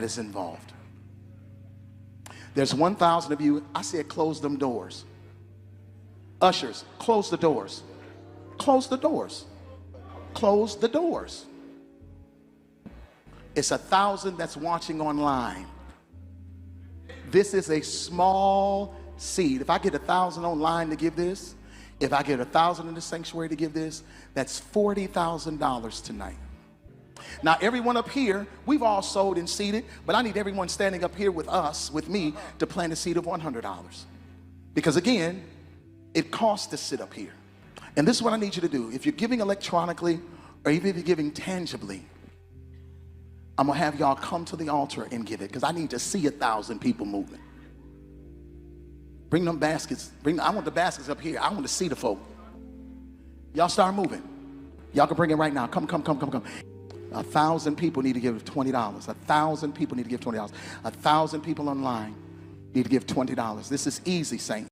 is involved. There's 1,000 of you. I said close them doors. Ushers, close the doors. Close the doors. Close the doors. It's 1,000 that's watching online. This is a small seed. If I get 1,000 online to give this, if I get 1,000 in the sanctuary to give this, that's $40,000 tonight. Now, everyone up here, we've all sold and seeded, but I need everyone standing up here with us, with me, to plant a seed of $100. Because again, it costs to sit up here. And this is what I need you to do. If you're giving electronically, or even if you're giving tangibly, I'm gonna have y'all come to the altar and give it, because I need to see 1,000 people moving. Bring them baskets. I want the baskets up here. I want to see the folk. Y'all start moving. Y'all can bring it right now. Come. 1,000 people need to give $20. 1,000 people need to give $20. 1,000 people online need to give $20. This is easy, Saint.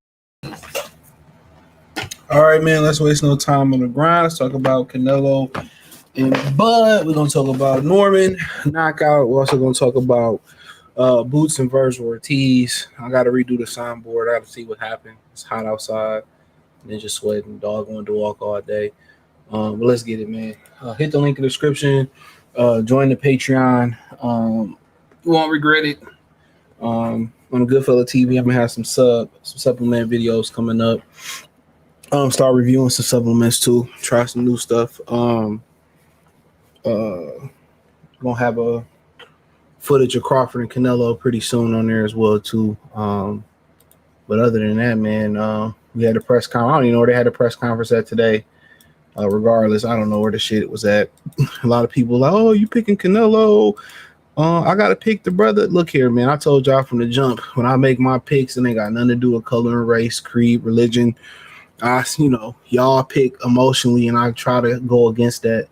All right, man. Let's waste no time on the grind. Let's talk about Canelo and Bud. We're gonna talk about Norman knockout. We're also gonna talk about Boots and versus Ortiz. I gotta redo the soundboard. I gotta see what happened. It's hot outside. Ninja sweating. Dog wanted to walk all day. But let's get it, man. Hit the link in the description. Join the Patreon. You won't regret it. On Goodfella TV, I'm gonna have some supplement videos coming up. Start reviewing some supplements too. Try some new stuff. Gonna have a footage of Crawford and Canelo pretty soon on there as well too. But other than that, man, we had a press conference. I don't even know where they had a press conference at today. Regardless, I don't know where the shit was at. A lot of people like, oh, you picking Canelo? I gotta pick the brother. Look here, man. I told y'all from the jump, when I make my picks, and they got nothing to do with color and race, creed, religion. Y'all pick emotionally, and I try to go against that.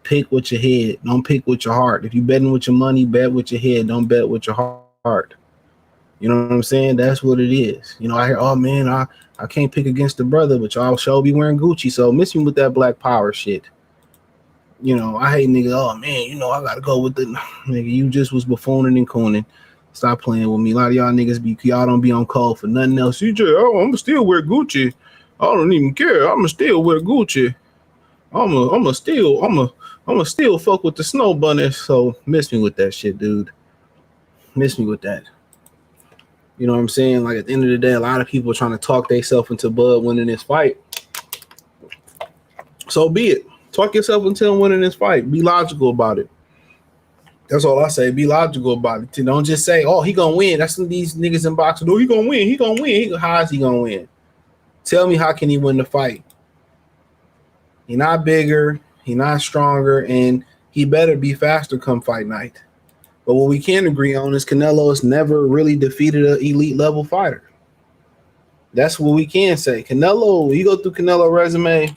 Pick with your head. Don't pick with your heart. If you betting with your money, bet with your head. Don't bet with your heart. You know what I'm saying? That's what it is. I hear, oh man, I can't pick against the brother, but y'all should be wearing Gucci. So miss me with that black power shit. I hate niggas. Oh man, I gotta go with the nigga. You just was buffooning and cooning. Stop playing with me. A lot of y'all niggas y'all don't be on call for nothing else. You just, I'ma still wear Gucci. I don't even care. I'ma still wear Gucci. I'ma still fuck with the snow bunny. So miss me with that shit, dude. Miss me with that. You know what I'm saying? Like, at the end of the day, a lot of people are trying to talk themselves into Bud winning this fight. So be it. Talk yourself into him winning this fight. Be logical about it. That's all I say. Be logical about it. Don't just say, oh, he gonna win. That's what these niggas in boxing. Oh, he gonna win. He gonna win. How is he gonna win? Tell me, how can he win the fight? He not bigger. He not stronger. And he better be faster come fight night. But what we can agree on is Canelo has never really defeated an elite level fighter. That's what we can say. Canelo, you go through Canelo resume,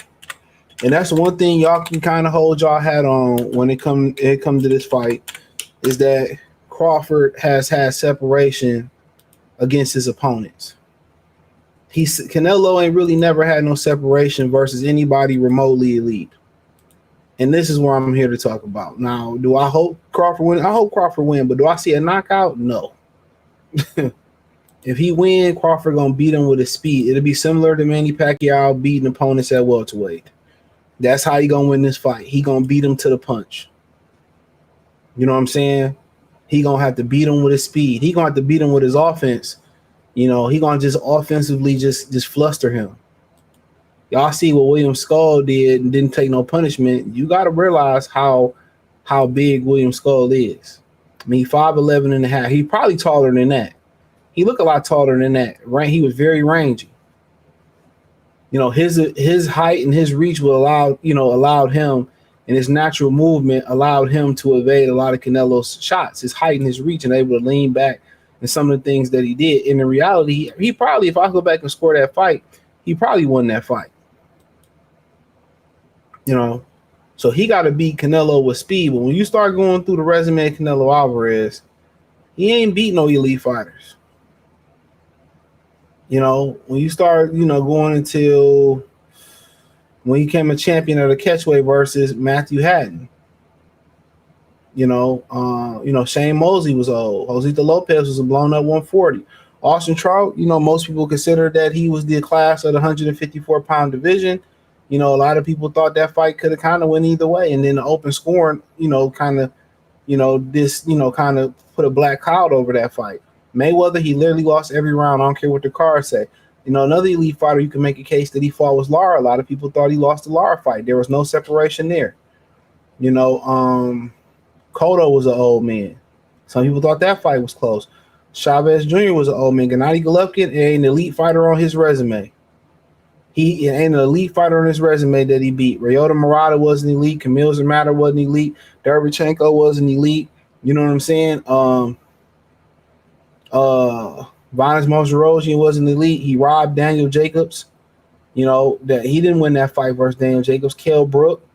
and that's one thing y'all can kind of hold y'all hat on when it come to this fight, is that Crawford has had separation against his opponents. Canelo ain't really never had no separation versus anybody remotely elite. And this is what I'm here to talk about. Now, do I hope Crawford win? I hope Crawford win, but do I see a knockout? No. If he win, Crawford gonna beat him with his speed. It'll be similar to Manny Pacquiao beating opponents at welterweight. That's how he gonna win this fight. He gonna beat him to the punch. You know what I'm saying? He gonna have to beat him with his speed. He gonna have to beat him with his offense. He gonna just offensively just fluster him. Y'all see what William Skull did and didn't take no punishment. You got to realize how big William Skull is. I mean, 5'11" and a half. He probably taller than that. He looked a lot taller than that. Right? He was very rangy. His height and his reach will allowed him, and his natural movement allowed him to evade a lot of Canelo's shots. His height and his reach, and able to lean back, and some of the things that he did. And in reality, he probably, if I go back and score that fight, he probably won that fight. So he got to beat Canelo with speed. But when you start going through the resume of Canelo Alvarez, he ain't beat no elite fighters. When you start, going until when he became a champion of the catchweight versus Matthew Hatton. Shane Mosley was old. Josito Lopez was a blown up 140. Austin Trout, most people consider that he was the class of the 154-pound division. A lot of people thought that fight could have kind of went either way. And then the open scoring, kind of put a black cloud over that fight. Mayweather, he literally lost every round. I don't care what the cards say. Another elite fighter, you can make a case that he fought was Lara. A lot of people thought he lost the Lara fight. There was no separation there. Cotto was an old man. Some people thought that fight was close. Chavez Jr. was an old man. Gennady Golovkin ain't an elite fighter on his resume. He ain't an elite fighter on his resume that he beat. Ryota Murata wasn't elite. Kamil Zamata wasn't elite. Derbychenko wasn't elite. You know what I'm saying? Vanes Mosarosian wasn't elite. He robbed Daniel Jacobs. That he didn't win that fight versus Daniel Jacobs. Kell Brook,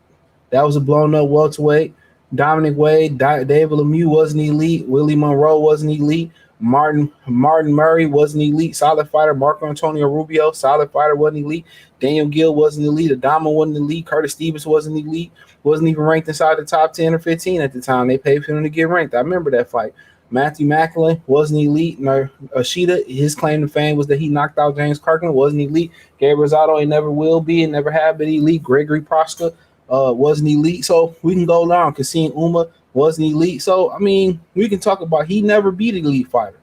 that was a blown up welterweight. Dominic Wade, David Lemieux wasn't elite. Willie Monroe wasn't elite. Martin Murray wasn't elite. Solid fighter. Marco Antonio Rubio, solid fighter, wasn't elite. Daniel Gill wasn't elite. Adama wasn't elite. Curtis Stevens wasn't elite. Wasn't even ranked inside the top 10 or 15 at the time. They paid for him to get ranked. I remember that fight. Matthew Macklin wasn't elite. No, Ashita, his claim to fame was that he knocked out James Kirkland, wasn't elite. Gabriel Rosado, he never will be and never have been elite. Gregory Prosper wasn't elite. So we can go down. Kassim Uma wasn't elite. So, we can talk about he never beat an elite fighter.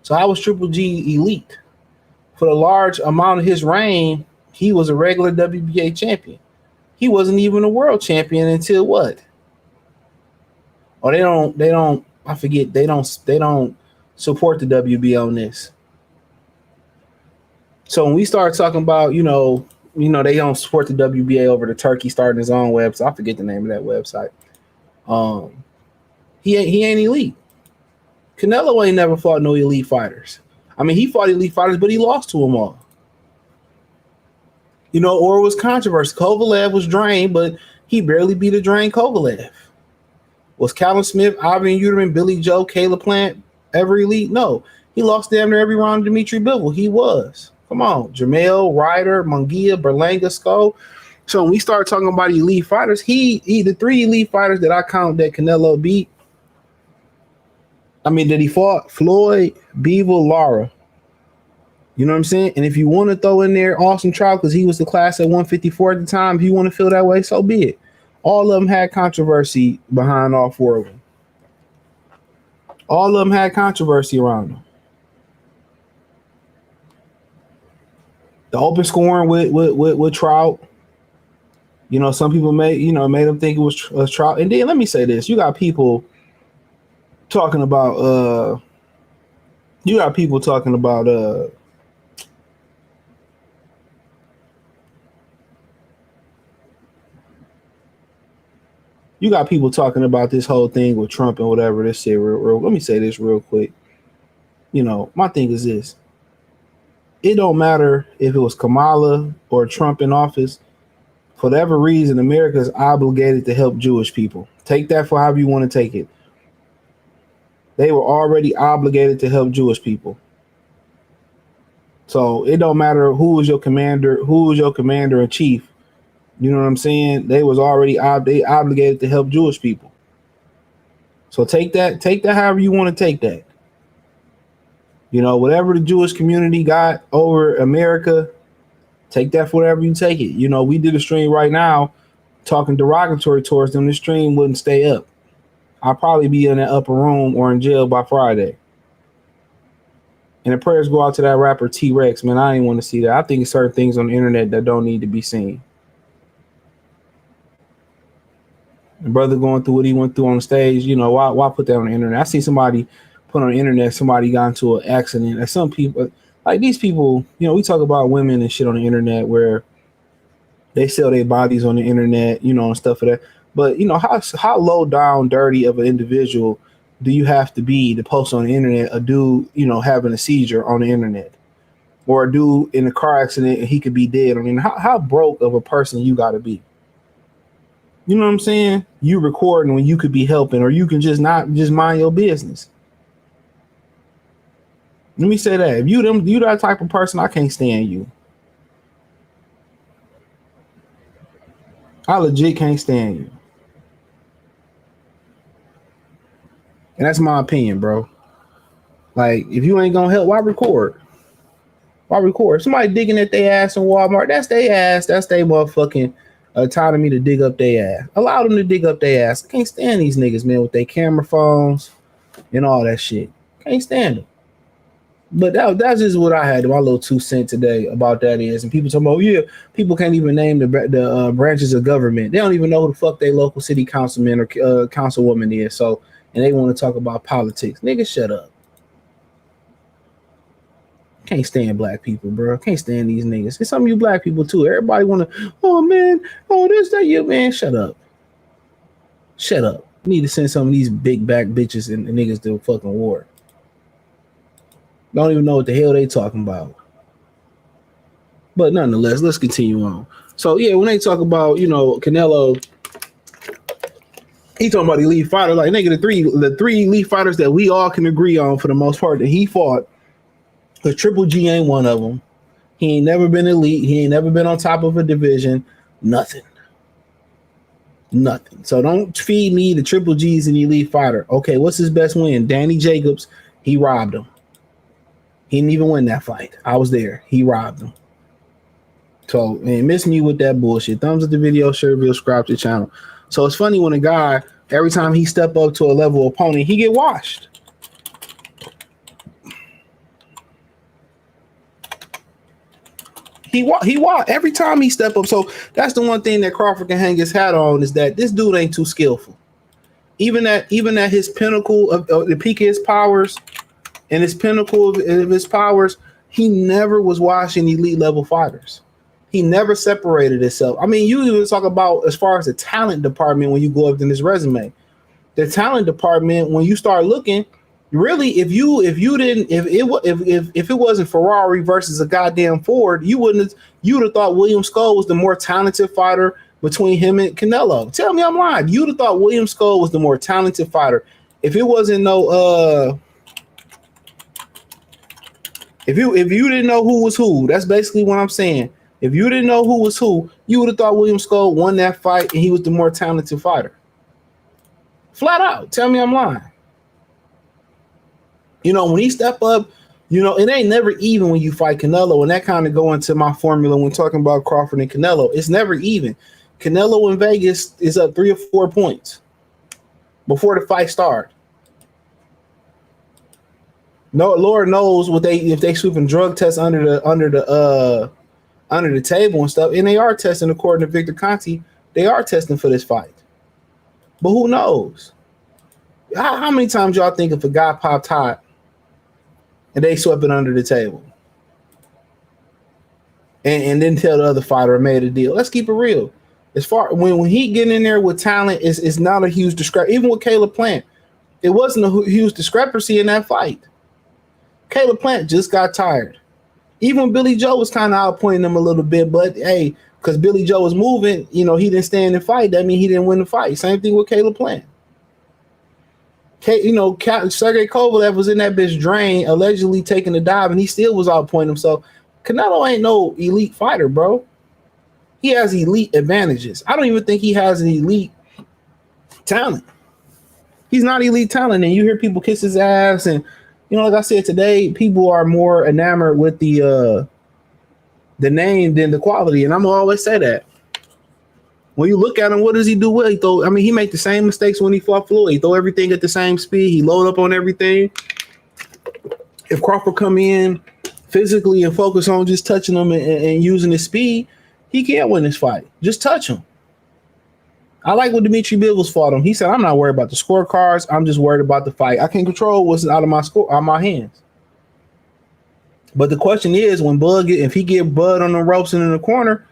So how was Triple G elite? For the large amount of his reign, he was a regular WBA champion. He wasn't even a world champion until what? Oh, they don't I forget, they don't support the WBA on this. So when we start talking about, they don't support the WBA over the Turkey starting his own website. I forget the name of that website. He ain't elite. Canelo ain't never fought no elite fighters. He fought elite fighters, but he lost to them all. Or it was controversy. Kovalev was drained, but he barely beat a drained Kovalev. Was Callum Smith, Ivan Uterman, Billy Joe, Caleb Plant ever elite? No. He lost damn near every round to Dimitri Bivol. He was. Come on. Jamel, Ryder, Munguia, Berlanga, Skull. So when we start talking about elite fighters, he the three elite fighters that I count that Canelo beat, that he fought, Floyd, Bivol, Lara. You know what I'm saying? And if you want to throw in there Austin Trout, because he was the class at 154 at the time, if you want to feel that way, so be it. All of them had controversy behind all four of them. All of them had controversy around them. The open scoring with Trout, some people made them think it was Trout. And then let me say this: you got people talking about you got people talking about this whole thing with Trump and whatever. This shit, real. Let me say this real quick. My thing is this. It don't matter if it was Kamala or Trump in office. For whatever reason, America is obligated to help Jewish people. Take that for however you want to take it. They were already obligated to help Jewish people. So it don't matter who was your commander in chief. You know what I'm saying? They was already obligated to help Jewish people. So take that however you want to take that. Whatever the Jewish community got over America, take that for whatever you take it. We did a stream right now talking derogatory towards them. The stream wouldn't stay up. I'll probably be in that upper room or in jail by Friday. And the prayers go out to that rapper T-Rex, man. I didn't want to see that. I think it's certain things on the internet that don't need to be seen. The brother going through what he went through on the stage, why put that on the internet? I see somebody put on the internet, somebody got into an accident. And some people, like these people, we talk about women and shit on the internet where they sell their bodies on the internet, and stuff like that. But, how low down, dirty of an individual do you have to be to post on the internet a dude, having a seizure on the internet? Or a dude in a car accident and he could be dead. How broke of a person you got to be? You know what I'm saying? You recording when you could be helping, or you can just mind your business. Let me say that. If you that type of person, I can't stand you. I legit can't stand you. And that's my opinion, bro. Like, if you ain't gonna help, why record? Why record? Somebody digging at their ass in Walmart, that's their ass. That's their motherfucking autonomy to dig up their ass. Allow them to dig up their ass. I can't stand these niggas, man, with their camera phones and all that shit. Can't stand them. But that's just what I had. My little 2 cents today about that is. And people talking about, yeah, people can't even name the branches of government. They don't even know who the fuck their local city councilman or councilwoman is. So, and they want to talk about politics. Nigga, shut up. Can't stand black people, bro. Can't stand these niggas. And some of you black people too. Everybody want to, oh man, oh this, that, you, man. Shut up. Shut up. You need to send some of these big back bitches and niggas to fucking war. Don't even know what the hell they talking about. But nonetheless, let's continue on. So yeah, when they talk about, Canelo, he talking about elite fighter, like nigga, the three elite fighters that we all can agree on for the most part that he fought. Because Triple G ain't one of them. He ain't never been elite. He ain't never been on top of a division. Nothing. So don't feed me the Triple G's an elite fighter. Okay, what's his best win? Danny Jacobs. He robbed him. He didn't even win that fight. I was there. He robbed him. So, man, miss me with that bullshit. Thumbs up the video, share the video, subscribe to the channel. So it's funny when a guy, every time he step up to a level opponent, he get washed. He every time he step up. So that's the one thing that Crawford can hang his hat on is that this dude ain't too skillful. Even at his pinnacle of the peak of his powers and his pinnacle of his powers, he never was watching elite level fighters. He never separated himself. I mean, you even talk about as far as the talent department when you go up in his resume. The talent department, when you start looking, really, if it wasn't Ferrari versus a goddamn Ford, you'd have thought William Skull was the more talented fighter between him and Canelo. Tell me I'm lying. You'd have thought William Skull was the more talented fighter. If it wasn't if you didn't know who was who, that's basically what I'm saying. If you didn't know who was who, you would have thought William Skull won that fight and he was the more talented fighter. Flat out. Tell me I'm lying. When he step up, it ain't never even when you fight Canelo, and that kind of go into my formula when talking about Crawford and Canelo. It's never even. Canelo in Vegas is up 3 or 4 points before the fight started. No, Lord knows if they sweeping drug tests under the table and stuff, and they are testing according to Victor Conti. They are testing for this fight, but who knows? How many times y'all think if a guy popped hot and they swept it under the table and didn't tell the other fighter or made a deal? Let's keep it real. As far when he get in there with talent, it's not a huge discrepancy. Even with Caleb Plant, it wasn't a huge discrepancy in that fight. Caleb Plant just got tired. Even Billy Joe was kind of outpointing him a little bit, but hey, because Billy Joe was moving, he didn't stand and fight. That means he didn't win the fight. Same thing with Caleb Plant. Sergey Kovalev was in that bitch drain, allegedly taking a dive, and he still was outpointing himself. Canelo ain't no elite fighter, bro. He has elite advantages. I don't even think he has an elite talent. He's not elite talent, and you hear people kiss his ass, and like I said today, people are more enamored with the name than the quality, and I'm gonna always say that. When you look at him, what does he do well? He make the same mistakes when he fought Floyd. He throw everything at the same speed. He load up on everything. If Crawford come in physically and focus on just touching him and using his speed, he can't win this fight. Just touch him. I like when Dimitri Bivens fought him. He said, I'm not worried about the scorecards. I'm just worried about the fight. I can control what's out of my hands. But the question is, if he get Bud on the ropes and in the corner,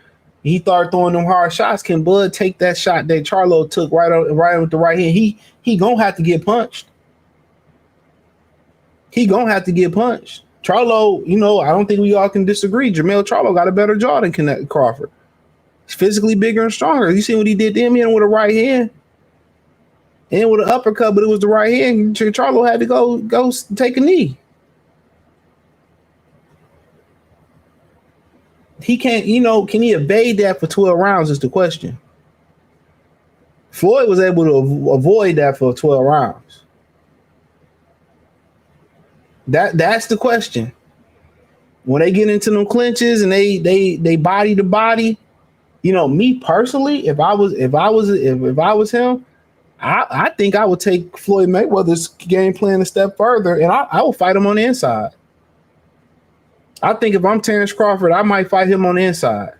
he started throwing them hard shots. Can Bud take that shot that Charlo took right with the right hand? He gonna have to get punched. Charlo, I don't think we all can disagree. Jermell Charlo got a better jaw than Crawford. He's physically bigger and stronger. You see what he did to him with a right hand and with an uppercut, but it was the right hand. Charlo had to go take a knee. He can't, can he evade that for 12 rounds is the question. Floyd was able to avoid that for 12 rounds. That's the question. When they get into them clinches and they body to body, you know, me personally, if I was him, I think I would take Floyd Mayweather's game plan a step further, and I will fight him on the inside. I think if I'm Terrence Crawford, I might fight him on the inside.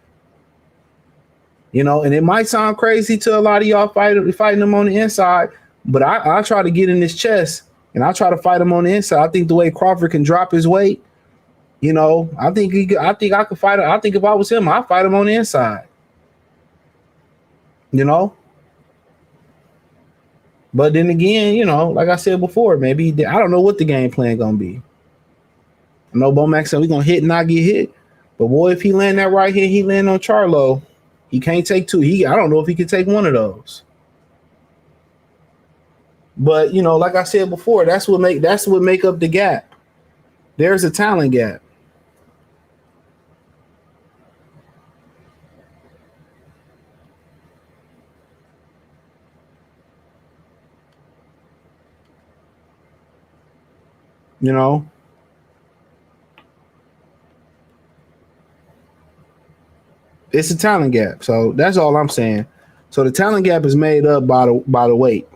You know, and it might sound crazy to a lot of y'all fighting him on the inside, but I try to get in his chest and I try to fight him on the inside. I think the way Crawford can drop his weight, you know, I think I could fight him. I think if I was him, I'd fight him on the inside. You know? But then again, you know, like I said before, maybe I don't know what the game plan gonna be. I know Bo Max said we're gonna hit and not get hit. But boy, if he land that right here, he land on Charlo. He can't take two. I don't know if he can take one of those. But you know, like I said before, that's what make up the gap. There's a talent gap. You know? It's a talent gap. So that's all I'm saying. So the talent gap is made up by the weight.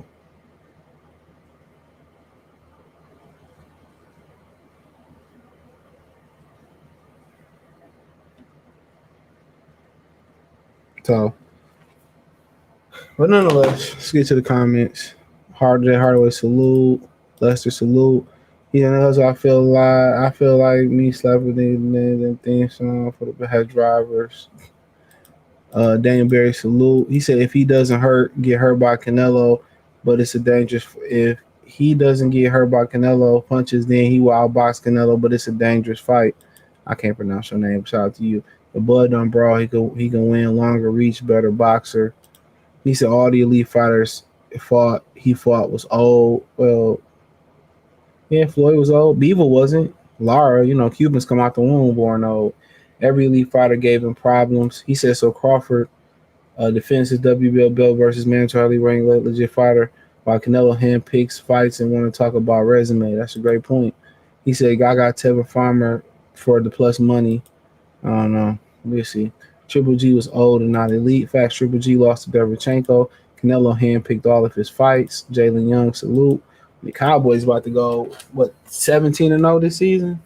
So, but nonetheless, let's get to the comments. Hardaway salute. Lester salute. He knows I feel like me slapping the theme song for the head drivers. Daniel Berry salute. He said if he doesn't get hurt by Canelo, but it's a dangerous. If he doesn't get hurt by Canelo punches, then he will outbox Canelo, but it's a dangerous fight. I can't pronounce your name. Shout out to you. The Bud done brawl. He can win longer reach, better boxer. He said all the elite fighters he fought was old. Well, yeah, Floyd was old. Beaver wasn't. Lara, you know, Cubans come out the womb born old. Every elite fighter gave him problems. He said so Crawford defends his WBO belt versus mandatory ranked legit fighter, while Canelo handpicks fights and want to talk about resume. That's a great point. He said I got Tevin Farmer for the plus money. I don't know. We'll see. Triple G was old and not elite. Facts, Triple G lost to Derevchenko. Canelo handpicked all of his fights. Jalen Young, salute. The Cowboys about to go, 17-0 this season?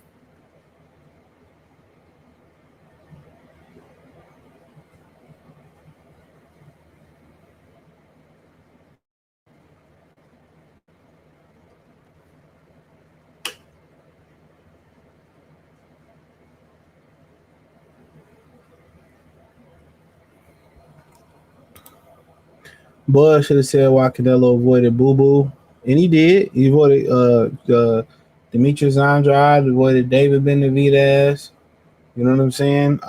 Bud should have said why Canelo avoided Boo Boo, and he did. He avoided Demetrius Andrade, avoided David Benavidez. You know what I'm saying?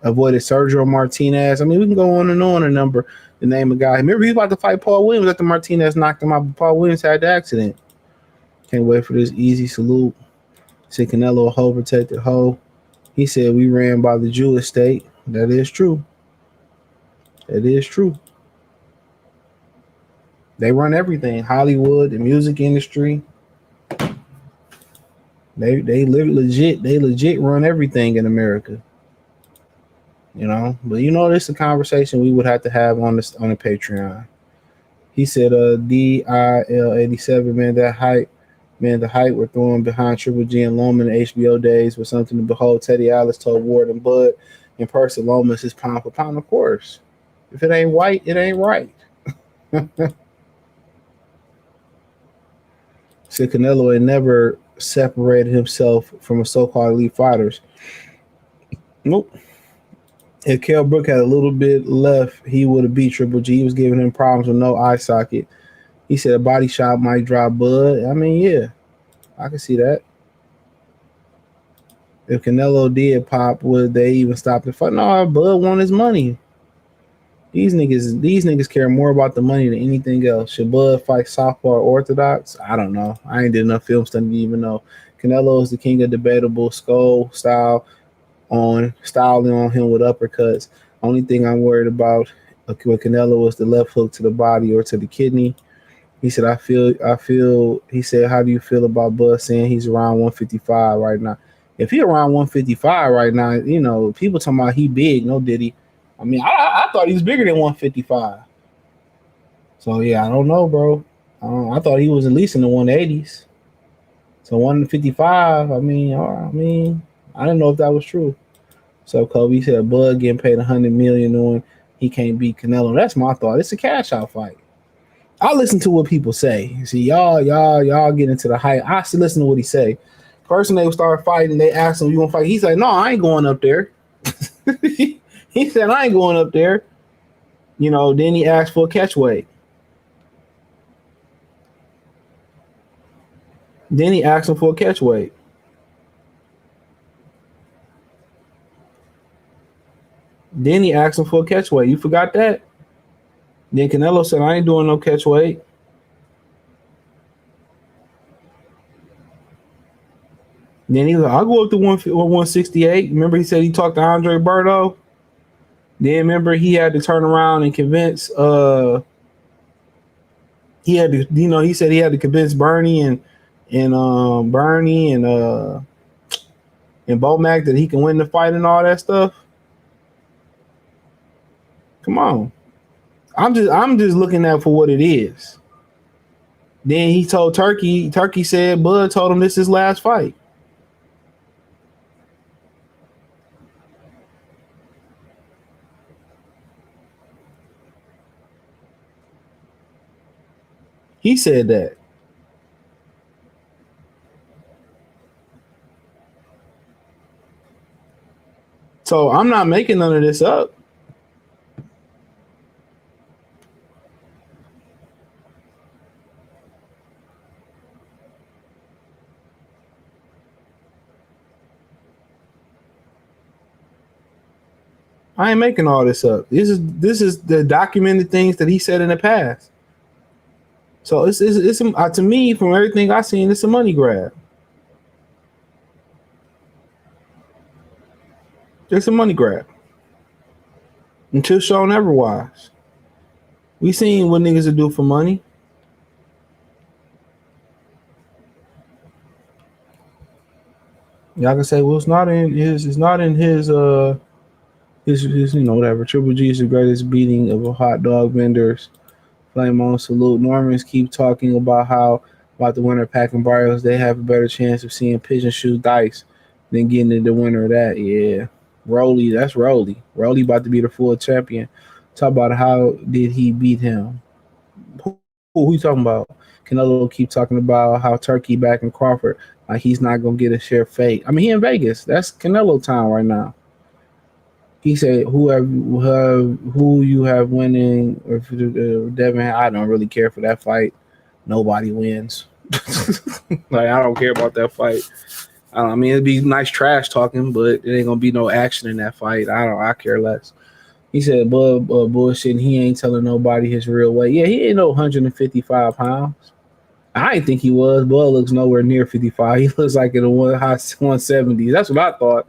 Avoided Sergio Martinez. I mean, we can go on and on and number the name of guy. Remember, he was about to fight Paul Williams after Martinez knocked him out, but Paul Williams had the accident. Can't wait for this easy salute. Said Canelo a hoe protected hoe. He said we ran by the Jew estate. That is true. That is true. They run everything. Hollywood, the music industry. They legit run everything in America. You know, but you know, this is a conversation we would have to have on the Patreon. He said, DIL87, man, the hype we're throwing behind Triple G and Loma in the HBO days was something to behold. Teddy Atlas told Ward and Bud in person, Loma is his pound for pound, of course. If it ain't white, it ain't right. Said Canelo had never separated himself from a so-called elite fighters. Nope. If Kell Brook had a little bit left, he would have beat Triple G. He was giving him problems with no eye socket. He said a body shot might drop Bud. I mean, yeah, I can see that. If Canelo did pop, would they even stop the fight? No, Bud won his money. These niggas care more about the money than anything else. Should Bud fight Southpaw or Orthodox? I don't know. I ain't did enough film study to even know. Canelo is the king of debatable skull styling on him with uppercuts. Only thing I'm worried about with Canelo is the left hook to the body or to the kidney. He said, he said, how do you feel about Bud saying he's around 155 right now? If he around 155 right now, people talking about he big, no Diddy. I mean, I thought he was bigger than 155. So, yeah, I don't know, bro. I thought he was at least in the 180s. So 155, I didn't know if that was true. So Kobe said Bud getting paid $100 million knowing he can't beat Canelo. That's my thought. It's a cash out fight. I listen to what people say. See, y'all get into the hype. I still listen to what he say. First, when they start fighting, they ask him, "You want to fight?" He's like, "No, I ain't going up there." He said, "I ain't going up there." Then he asked for a catch weight. Then he asked him for a catch weight. You forgot that? Then Canelo said, "I ain't doing no catch weight." Then he was like, "I'll go up to 168. Remember, he said he talked to Andre Berto. Then remember, he had to turn around and convince. He had to, he said he had to convince Bernie and Bomac that he can win the fight and all that stuff. Come on, I'm just looking at for what it is. Then he told Turkey. Turkey said Bud told him this is his last fight. He said that. So I'm not making none of this up. I ain't making all this up. This is the documented things that he said in the past. So it's to me, from everything I've seen, it's a money grab. It's a money grab. Until shown otherwise. We seen what niggas will do for money. Y'all can say, well, it's not in his whatever. Triple G is the greatest beating of a hot dog vendors. Flame on salute. Normans keep talking about the winner of Pack and Barrios, they have a better chance of seeing pigeon shoot dice than getting in the winner of that. Yeah. Rolly, that's Rolly. Rolly about to be the full champion. Talk about how did he beat him? Who you talking about? Canelo keep talking about how Turkey back in Crawford, like he's not gonna get a share fake. I mean, he in Vegas. That's Canelo time right now. He said, who you have winning, or Devin, I don't really care for that fight. Nobody wins. Like, I don't care about that fight. I mean, it'd be nice trash talking, but it ain't gonna be no action in that fight. I care less. He said, Bud bullshit, and he ain't telling nobody his real weight. Yeah, he ain't no 155 pounds. I didn't think he was. Bud looks nowhere near 55. He looks like in the high 170s. That's what I thought.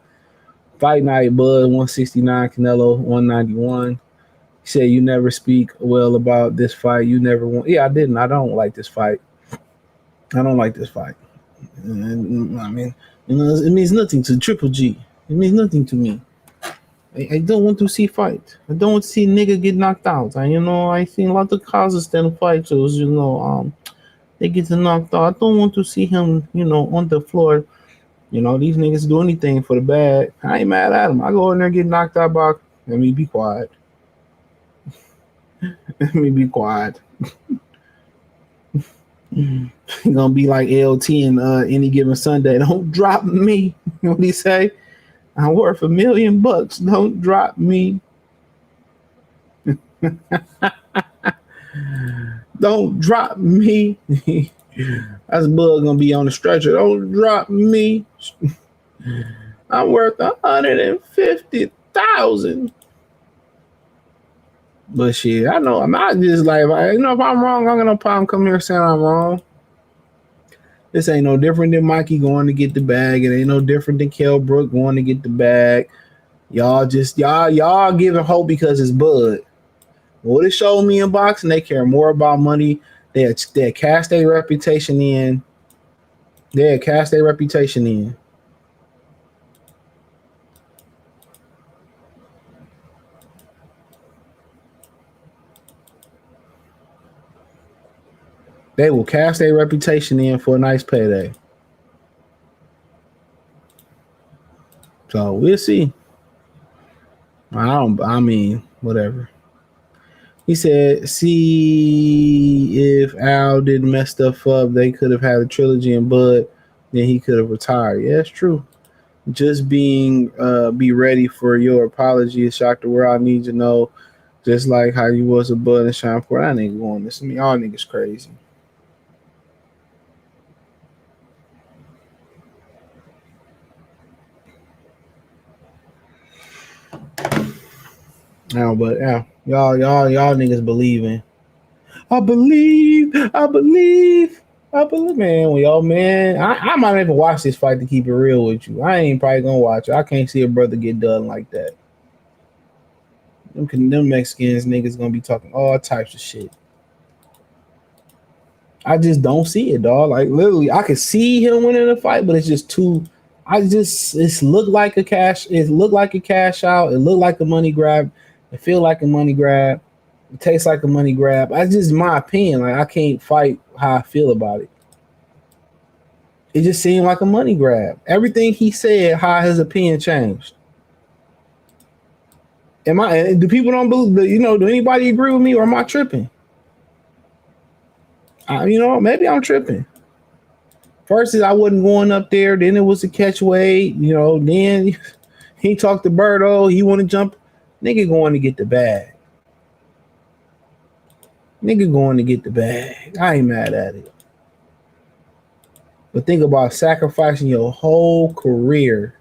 Fight night, Bud 169, Canelo 191. He said, "You never speak well about this fight. You never want." Yeah, I didn't. I don't like this fight. I don't like this fight. And, I mean, it means nothing to Triple G. It means nothing to me. I don't want to see fight. I don't want to see nigga get knocked out. I seen a lot of Kazakhstan fighters. They get knocked out. I don't want to see him. On the floor. These niggas do anything for the bag. I ain't mad at them. I go in there and get knocked out by. Let me be quiet. Let me be quiet. Gonna be like LT in Any Given Sunday. Don't drop me. What do he say? I'm worth $1 million. Don't drop me. Don't drop me. That's Bud gonna be on the stretcher. Don't drop me. I'm worth 150,000. But shit, I know I'm not just like, if I'm wrong, I'm gonna problem come here saying I'm wrong. This ain't no different than Mikey going to get the bag. It ain't no different than Kell Brook going to get the bag. Y'all giving hope because it's Bud. What it showed me in boxing, they care more about money They had cast their reputation in. They had cast their reputation in. They will cast their reputation in for a nice payday. So we'll see. I mean, whatever. He said, see if Al didn't mess stuff up, they could have had a trilogy in Bud, then he could have retired. Yeah, it's true. Just be ready for your apology. Shock the world. I need to know, just like how you was a Bud and Sean Porter. That nigga going this. I mean, y'all niggas crazy. No, but yeah, y'all niggas believing. I believe, man. When y'all, man, I might even watch this fight to keep it real with you. I ain't probably gonna watch it. I can't see a brother get done like that. Them Mexicans niggas gonna be talking all types of shit. I just don't see it, dog. Like literally, I could see him winning the fight, but it's just too. It's looked like a cash. It looked like a cash out. It looked like a money grab. It feel like a money grab. It tastes like a money grab. That's just my opinion. Like I can't fight how I feel about it. It just seemed like a money grab. Everything he said, how his opinion changed. Do people don't believe? Do anybody agree with me, or am I tripping? Maybe I'm tripping. First is I wasn't going up there. Then it was a catch weight. Then he talked to Berto. He want to jump. Nigga going to get the bag. I ain't mad at it. But think about sacrificing your whole career,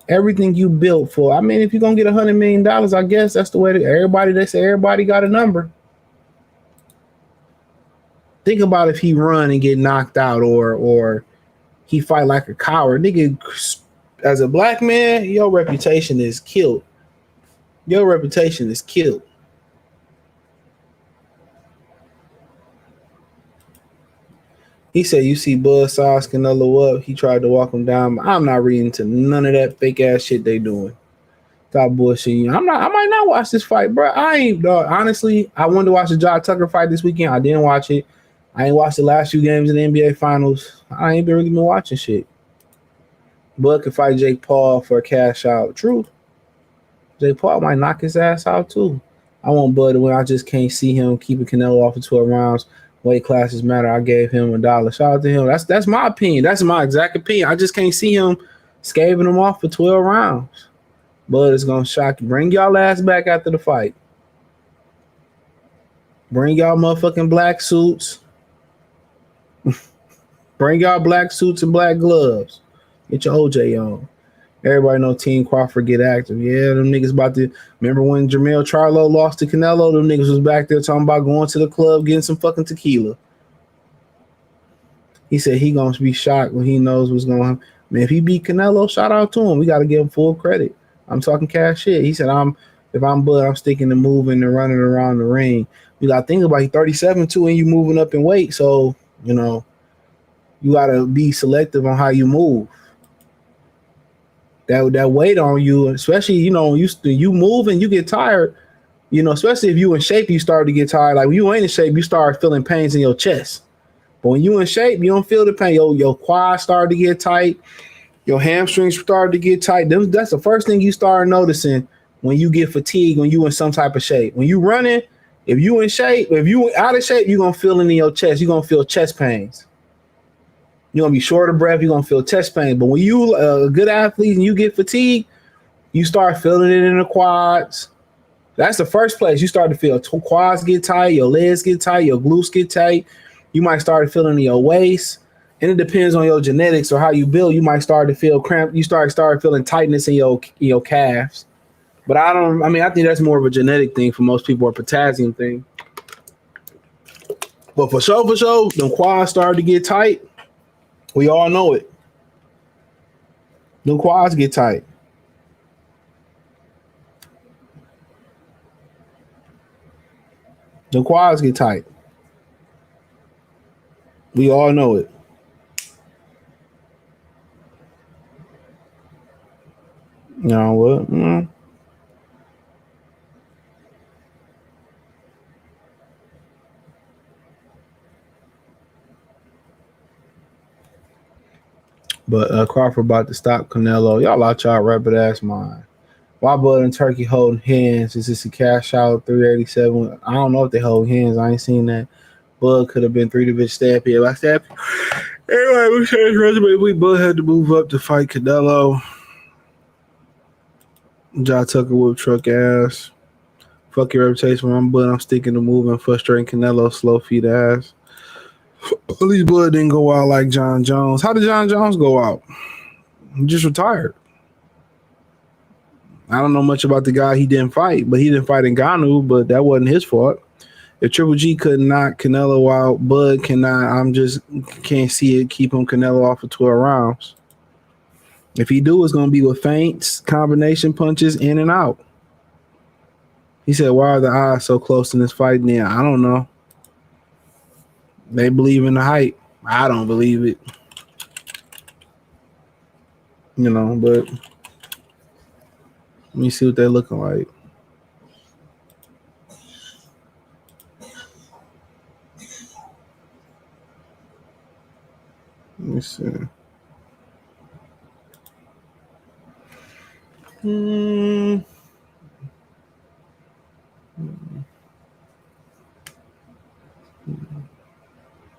everything you built for. I mean, if you're gonna get $100 million, I guess that's the way everybody got a number. Think about if he run and get knocked out or he fight like a coward. Nigga, as a black man, your reputation is killed. He said, you see Buzzsaw Canelo up. He tried to walk him down. I'm not reading to none of that fake ass shit they doing. Stop bullshitting. I might not watch this fight, bro. I ain't, dog. Honestly, I wanted to watch the Josh Tucker fight this weekend. I didn't watch it. I ain't watched the last few games in the NBA Finals. I ain't really been watching shit. Bud could fight Jake Paul for a cash out. True. Jake Paul might knock his ass out too. I want Bud to win. I just can't see him keeping Canelo off for 12 rounds. Weight classes matter. I gave him $1. Shout out to him. That's my opinion. That's my exact opinion. I just can't see him scaving him off for 12 rounds. Bud is gonna shock you. Bring y'all ass back after the fight. Bring y'all motherfucking black suits. Bring y'all black suits and black gloves. Get your OJ on. Everybody know Team Crawford get active. Yeah, them niggas about to. Remember when Jermell Charlo lost to Canelo? Them niggas was back there talking about going to the club, getting some fucking tequila. He said he gonna be shocked when he knows what's going on. Man, if he beat Canelo, shout out to him. We got to give him full credit. I'm talking cash shit. He said, if I'm Bud, I'm sticking to moving and running around the ring. You got to think about it, 37 too, and you moving up in weight. So, you got to be selective on how you move. That weight on you, especially, you move and you get tired, especially if you in shape, you start to get tired. Like when you ain't in shape, you start feeling pains in your chest. But when you in shape, you don't feel the pain. Your quads start to get tight. Your hamstrings start to get tight. That's the first thing you start noticing when you get fatigued, when you in some type of shape. When you running, if you in shape, if you out of shape, you're going to feel it in your chest. You're going to feel chest pains. You're going to be short of breath. You're going to feel chest pain. But when you a good athlete and you get fatigued, you start feeling it in the quads. That's the first place you start to feel quads get tight, your legs get tight, your glutes get tight. You might start feeling in your waist. And it depends on your genetics or how you build. You might start to feel cramp. You start feeling tightness in your calves. But I think that's more of a genetic thing for most people, or potassium thing. But for sure, them quads start to get tight. We all know it. Them quads get tight. The quads get tight. We all know it. You know what? But Crawford about to stop Canelo. Y'all out y'all rabbit ass mind. Why Bud and Turkey holding hands? Is this a cash out 387? I don't know if they hold hands. I ain't seen that. Bud could have been 3 to bitch stab here. Like stab. Anyway, we changed resume. We Bud had to move up to fight Canelo. John Tucker whoop truck ass. Fuck your reputation, man. Bud, I'm sticking to moving, frustrating Canelo, slow feet ass. At least Bud didn't go out like John Jones. How did John Jones go out? He just retired. I don't know much about the guy he didn't fight, but he didn't fight Ngannou, but that wasn't his fault. If Triple G couldn't knock Canelo out, Bud cannot. I'm just can't see it keep him Canelo off for 12 rounds. If he do, it's going to be with feints, combination punches, in and out. He said, why are the odds so close in this fight? Now, I don't know. They believe in the hype. I don't believe it. You know, but let me see what they're looking like. Let me see.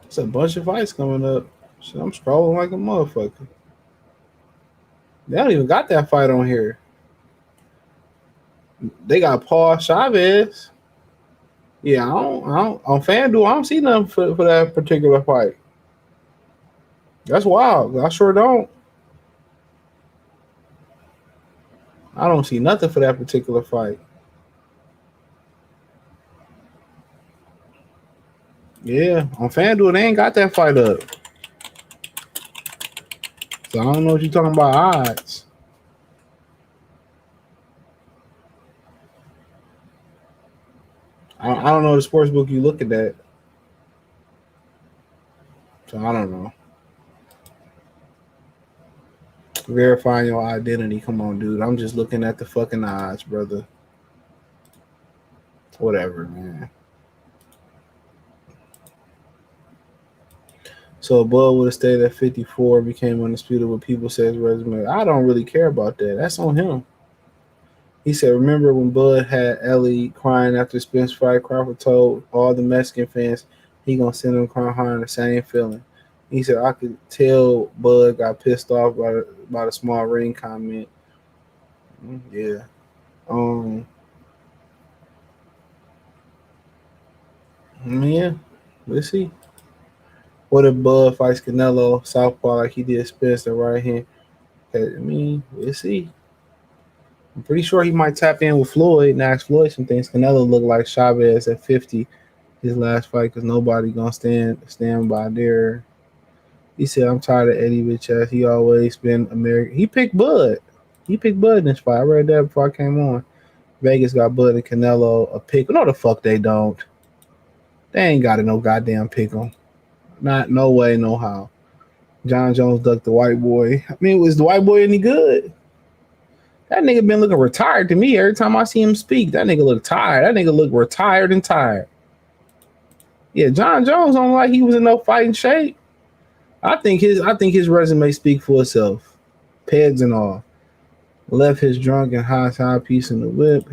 It's a bunch of fights coming up. Shit, I'm scrolling like a motherfucker. They don't even got that fight on here. They got Paul Chavez. Yeah, I don't on FanDuel, I don't see nothing for that particular fight. That's wild. I sure don't. I don't see nothing for that particular fight. Yeah, on FanDuel, they ain't got that fight up. So I don't know what you're talking about odds. I don't know the sports book you looking at. So I don't know. Verifying your identity. Come on, dude. I'm just looking at the fucking odds, brother. Whatever, man. So Bud would have stayed at 54, became undisputed what people say his resume. I don't really care about that. That's on him. He said, remember when Bud had Ellie crying after Spence fight? Crawford told all the Mexican fans he gonna send them crying the same feeling. He said, I could tell Bud got pissed off by the small ring comment. Yeah. Yeah, let's see. What if Bud fights Canelo southpaw like he did Spence and right hand? I mean, we'll see. I'm pretty sure he might tap in with Floyd and ask Floyd some things. Canelo looked like Chavez at 50 his last fight because nobody gonna stand by there. He said, I'm tired of Eddie bitch ass. He always been American. He picked Bud. He picked Bud in this fight. I read that before I came on. Vegas got Bud and Canelo a pick. No, the fuck they don't. They ain't got no goddamn pick 'em. Not no way, no how. John Jones ducked the white boy. I mean, was the white boy any good? That nigga been looking retired to me every time I see him speak. That nigga look tired. That nigga look retired and tired. Yeah, John Jones don't like he was in no fighting shape. I think his resume speak for itself. Pegs and all. Left his drunk and high side piece in the whip.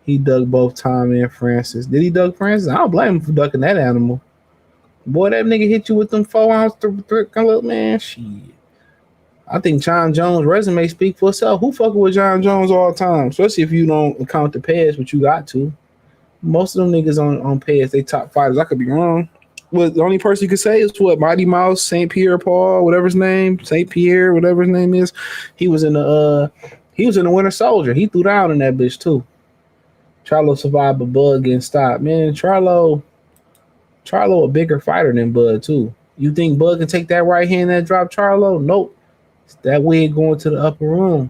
He dug both Tom and Francis. Did he dug Francis? I don't blame him for ducking that animal. Boy, that nigga hit you with them 4 ounce man. Shit. I think John Jones' resume speak for itself. Who fucking with John Jones all the time? Especially if you don't count the pads, but you got to. Most of them niggas on pads, they top fighters. I could be wrong. Well, the only person you could say is what Mighty Mouse, St. Pierre Paul, whatever his name, St. Pierre, whatever his name is. He was in the Winter Soldier. He threw down in that bitch too. Charlo survived a Bud getting stopped. Man, Charlo a bigger fighter than Bud too. You think Bud can take that right hand that dropped Charlo? Nope. It's that wig going to the upper room.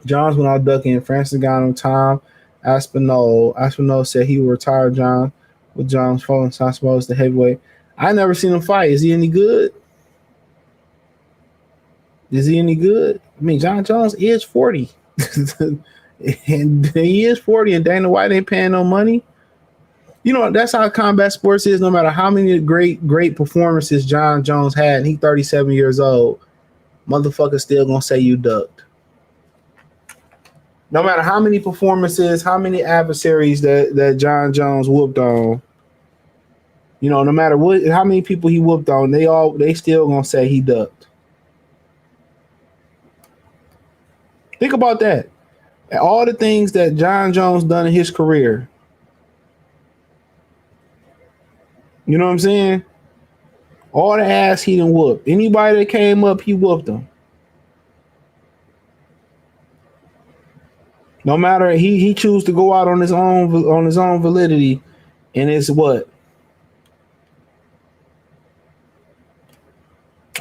Johns went out ducking. Francis got on Tom. Aspinall said he would retire John with John's falling Sasaki the heavyweight. I never seen him fight. Is he any good? Is he any good? I mean, John Jones is 40. And he is 40, and Dana White ain't paying no money. You know, that's how combat sports is. No matter how many great performances John Jones had, and he 37 years old, motherfucker still gonna say you ducked. No matter how many performances, how many adversaries that John Jones whooped on, you know, no matter what, how many people he whooped on, they still gonna say he ducked. Think about that. All the things that John Jones done in his career. You know what I'm saying? All the ass he done whooped. Anybody that came up, he whooped them. No matter he choose to go out on his own validity, and it's what?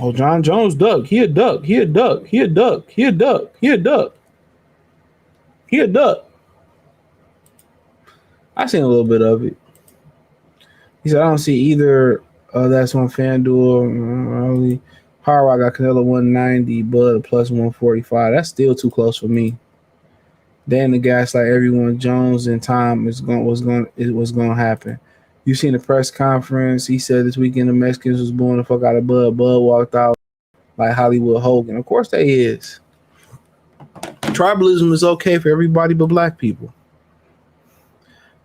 Oh, John Jones duck. He a duck. He a duck. He a duck. He a duck. He a duck. He a duck. I seen a little bit of it. He said, I don't see either. That's on FanDuel. Hard Rock got Canelo 190, Bud plus 145. That's still too close for me. Then the gas like everyone, Jones and Tom was going to happen. You seen the press conference? He said this weekend the Mexicans was blowing the fuck out of Bud. Bud walked out like Hollywood Hogan. Of course they is. Tribalism is okay for everybody but black people.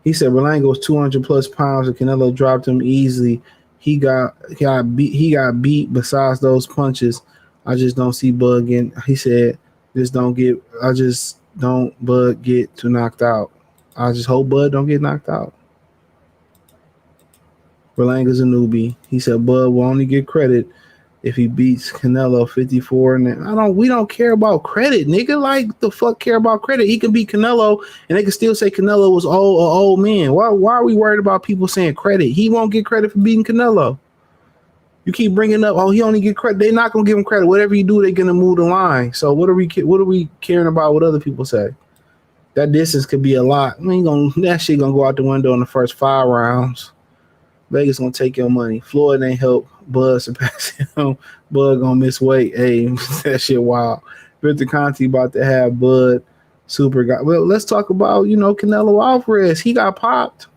He said Berlanga was 200 plus pounds and Canelo dropped him easily. He got beat. Besides those punches, I just don't see Bud getting. He said, I just don't Bud get too knocked out. I just hope Bud don't get knocked out. Berlanga's a newbie. He said Bud will only get credit if he beats Canelo 54. And we don't care about credit, nigga. Like the fuck care about credit? He can beat Canelo and they can still say Canelo was old man. Why are we worried about people saying credit? He won't get credit for beating Canelo. You keep bringing up, he only get credit. They're not gonna give him credit. Whatever you do, they're gonna move the line. So what are we caring about what other people say? That distance could be a lot. That shit gonna go out the window in the first 5 rounds. Vegas gonna take your money. Floyd ain't help Bud surpass him. Bud gonna miss weight. Hey, that shit wild. Victor Conti about to have Bud super guy. Well, let's talk about, Canelo Alvarez. He got popped.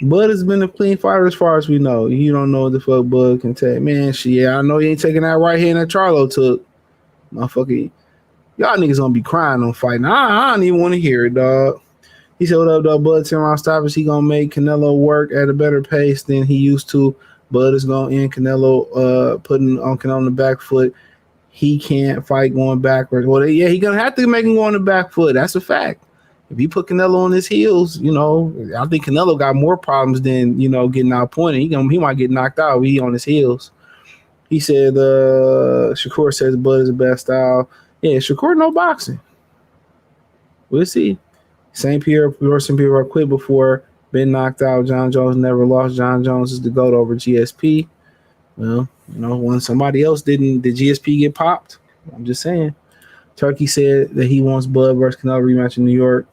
Bud has been a clean fighter as far as we know. You don't know what the fuck Bud can take. Man, I know he ain't taking that right hand that Charlo took. Motherfucker, y'all niggas gonna be crying on fighting. I don't even want to hear it, dog. He said, what up, dog? Bud 10 round stoppage. He gonna make Canelo work at a better pace than he used to. Bud is gonna end Canelo putting on Canelo on the back foot. He can't fight going backwards. Well, he gonna have to make him go on the back foot. That's a fact. If he put Canelo on his heels, I think Canelo got more problems than, getting outpointed. He might get knocked out. He on his heels. He said, Shakur says Bud is the best style. Yeah, Shakur no boxing. We'll see. St. Pierre quit before been knocked out. John Jones never lost. John Jones is the GOAT over GSP. Well, when somebody else didn't, did GSP get popped? I'm just saying. Turkey said that he wants Bud versus Canelo rematch in New York.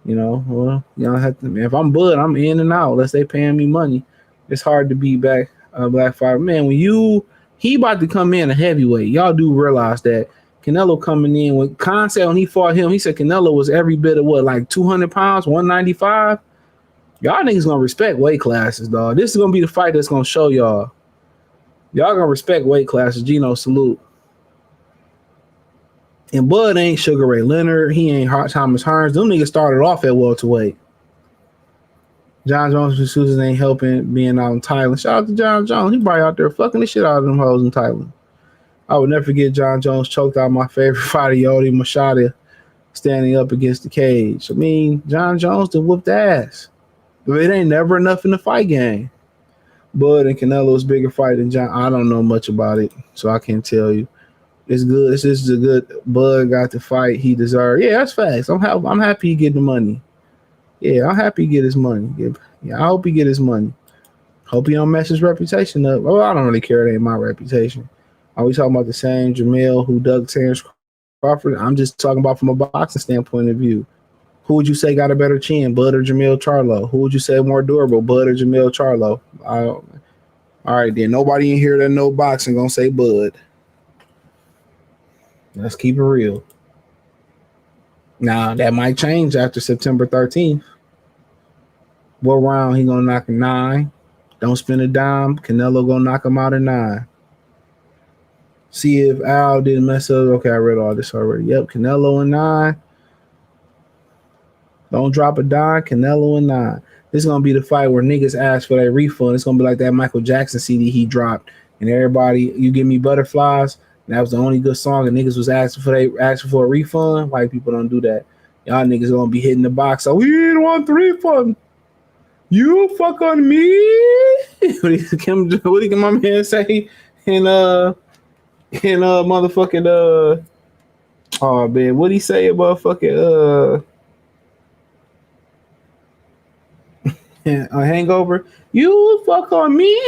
Have to. If I'm Bud, I'm in and out unless they paying me money. It's hard to beat back Black Fire. Man, he about to come in a heavyweight. Y'all do realize that. Canelo coming in with Khan said when he fought him, he said Canelo was every bit of 200 pounds, 195. Y'all niggas gonna respect weight classes, dog. This is gonna be the fight that's gonna show y'all. Y'all gonna respect weight classes. Gino, salute. And Bud ain't Sugar Ray Leonard. He ain't Thomas Hearns. Them niggas started off at welterweight. John Jones and Susan ain't helping being out in Thailand. Shout out to John Jones. He probably out there fucking the shit out of them hoes in Thailand. I would never forget John Jones choked out my favorite fighter, Yodi Machado, standing up against the cage. I mean, John Jones done whooped ass. But it ain't never enough in the fight game. Bud and Canelo's bigger fight than John. I don't know much about it, so I can't tell you. It's good. This is a good Bud got the fight he deserved. Yeah, that's facts. I'm happy he get the money. Yeah, I'm happy he get his money. Yeah, I hope he get his money. Hope he don't mess his reputation up. Well, I don't really care. It ain't my reputation. Are we talking about the same Jamel who dug Terrence Crawford? I'm just talking about from a boxing standpoint of view. Who would you say got a better chin, Bud or Jamil Charlo? Who would you say more durable, Bud or Jamil Charlo? All right, then. Nobody in here that know boxing gonna say Bud. Let's keep it real. Now, that might change after September 13th. What round he gonna knock a 9? Don't spend a dime. Canelo gonna knock him out at 9. See if Al didn't mess up. Okay, I read all this already. Yep, Canelo in 9. Don't drop a dime. Canelo in 9. This is gonna be the fight where niggas ask for that refund. It's gonna be like that Michael Jackson CD he dropped, and everybody, you give me butterflies. And that was the only good song, and niggas was asking for a refund. White people don't do that. Y'all niggas gonna be hitting the box. So we don't want the refund. You fuck on me. What did my man say? In motherfucking oh man, what he say about fucking a hangover? You fuck on me.